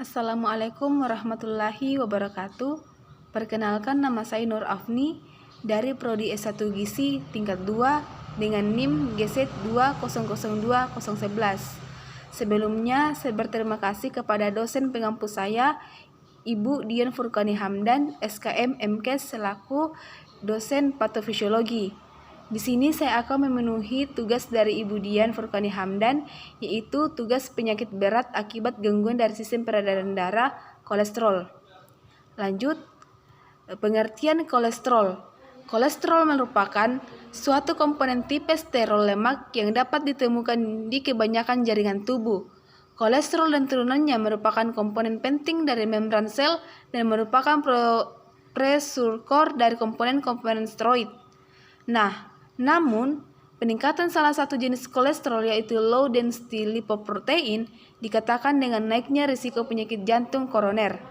Assalamualaikum warahmatullahi wabarakatuh. Perkenalkan, nama saya Nur Afni dari Prodi S1 Gizi tingkat 2 dengan NIM GZ2002011. Sebelumnya, saya berterima kasih kepada dosen pengampu saya, Ibu Dian Furqani Hamdan, SKM MKes selaku dosen patofisiologi. Di sini saya akan memenuhi tugas dari Ibu Dian Furqani Hamdan, yaitu tugas penyakit berat akibat gangguan dari sistem peredaran darah, kolesterol. Lanjut, pengertian kolesterol. Kolesterol merupakan suatu komponen tipe sterol lemak yang dapat ditemukan di kebanyakan jaringan tubuh. Kolesterol dan turunannya merupakan komponen penting dari membran sel dan merupakan presursor dari komponen-komponen steroid. Namun, peningkatan salah satu jenis kolesterol yaitu low density lipoprotein dikatakan dengan naiknya risiko penyakit jantung koroner.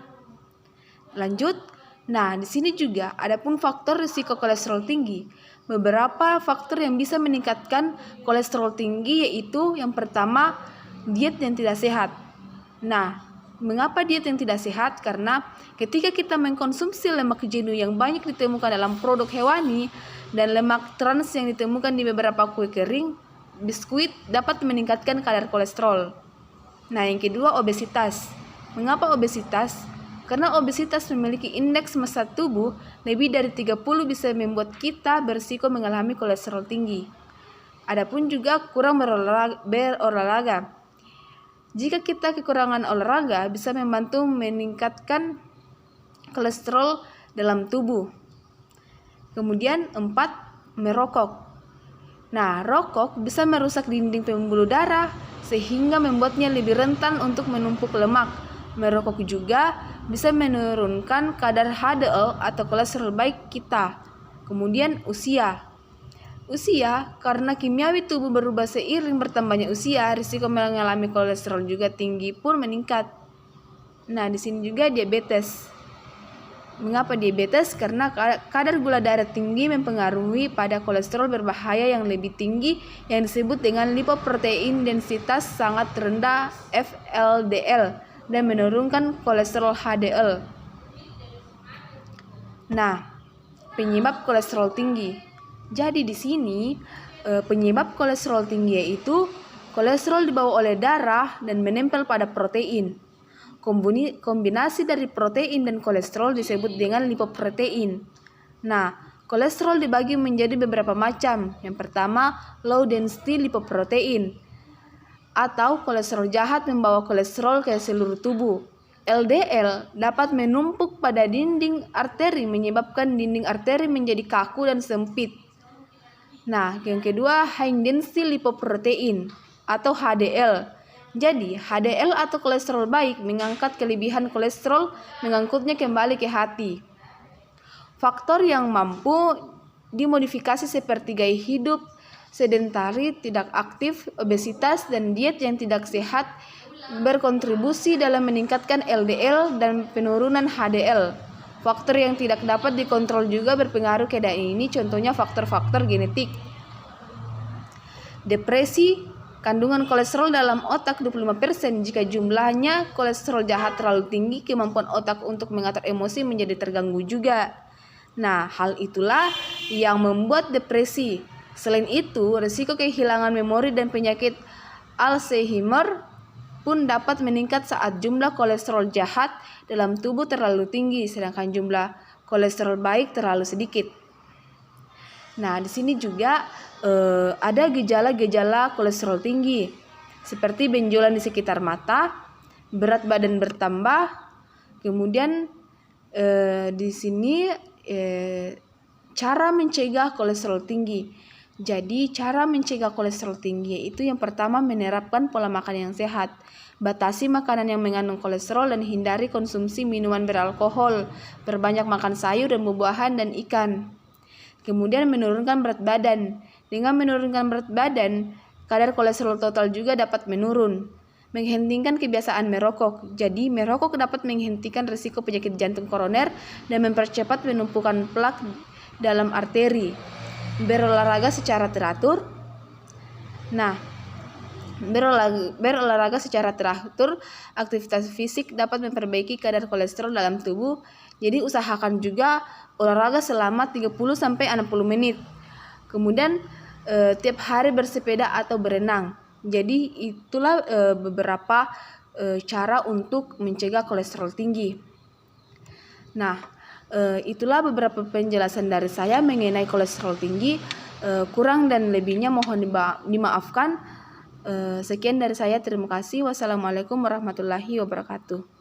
Lanjut, di sini juga adapun faktor risiko kolesterol tinggi. Beberapa faktor yang bisa meningkatkan kolesterol tinggi yaitu yang pertama, diet yang tidak sehat. Mengapa diet yang tidak sehat? Karena ketika kita mengkonsumsi lemak jenuh yang banyak ditemukan dalam produk hewani dan lemak trans yang ditemukan di beberapa kue kering, biskuit dapat meningkatkan kadar kolesterol. Yang kedua, obesitas. Mengapa obesitas? Karena obesitas memiliki indeks massa tubuh lebih dari 30 bisa membuat kita berisiko mengalami kolesterol tinggi. Adapun juga kurang berolahraga. Jika kita kekurangan olahraga bisa membantu meningkatkan kolesterol dalam tubuh. Kemudian 4, merokok. Rokok bisa merusak dinding pembuluh darah sehingga membuatnya lebih rentan untuk menumpuk lemak. Merokok juga bisa menurunkan kadar HDL atau kolesterol baik kita. Kemudian usia, karena kimiawi tubuh berubah seiring bertambahnya usia, risiko mengalami kolesterol juga tinggi pun meningkat. Di sini juga diabetes. Mengapa diabetes? Karena kadar gula darah tinggi mempengaruhi pada kolesterol berbahaya yang lebih tinggi yang disebut dengan lipoprotein densitas sangat rendah (VLDL) dan menurunkan kolesterol HDL. Penyebab kolesterol tinggi. Jadi di sini penyebab kolesterol tinggi yaitu kolesterol dibawa oleh darah dan menempel pada protein. Kombinasi dari protein dan kolesterol disebut dengan lipoprotein. Kolesterol dibagi menjadi beberapa macam. Yang pertama, low density lipoprotein atau kolesterol jahat membawa kolesterol ke seluruh tubuh. LDL dapat menumpuk pada dinding arteri menyebabkan dinding arteri menjadi kaku dan sempit. Yang kedua, high density lipoprotein atau HDL. Jadi, HDL atau kolesterol baik mengangkat kelebihan kolesterol, mengangkutnya kembali ke hati. Faktor yang mampu dimodifikasi seperti gaya hidup sedentari, tidak aktif, obesitas, dan diet yang tidak sehat berkontribusi dalam meningkatkan LDL dan penurunan HDL. Faktor yang tidak dapat dikontrol juga berpengaruh ke ini, contohnya faktor-faktor genetik. Depresi, kandungan kolesterol dalam otak 25%. Jika jumlahnya kolesterol jahat terlalu tinggi, kemampuan otak untuk mengatur emosi menjadi terganggu juga. Hal itulah yang membuat depresi. Selain itu, risiko kehilangan memori dan penyakit Alzheimer pun dapat meningkat saat jumlah kolesterol jahat dalam tubuh terlalu tinggi, sedangkan jumlah kolesterol baik terlalu sedikit. Di sini juga ada gejala-gejala kolesterol tinggi, seperti benjolan di sekitar mata, berat badan bertambah. Kemudian di sini cara mencegah kolesterol tinggi. Jadi cara mencegah kolesterol tinggi yaitu yang pertama, menerapkan pola makan yang sehat. Batasi makanan yang mengandung kolesterol dan hindari konsumsi minuman beralkohol. Perbanyak makan sayur dan buah-buahan dan ikan. Kemudian menurunkan berat badan. Dengan menurunkan berat badan, kadar kolesterol total juga dapat menurun. Menghentikan kebiasaan merokok. Jadi merokok dapat menghentikan risiko penyakit jantung koroner dan mempercepat penumpukan plak dalam arteri. Berolahraga secara teratur. Berolahraga secara teratur, aktivitas fisik dapat memperbaiki kadar kolesterol dalam tubuh. Jadi usahakan juga olahraga selama 30-60 menit. Kemudian tiap hari bersepeda atau berenang. Jadi itulah beberapa cara untuk mencegah kolesterol tinggi. Nah, itulah beberapa penjelasan dari saya mengenai kolesterol tinggi. Kurang dan lebihnya mohon dimaafkan. Sekian dari saya, terima kasih. Wassalamualaikum warahmatullahi wabarakatuh.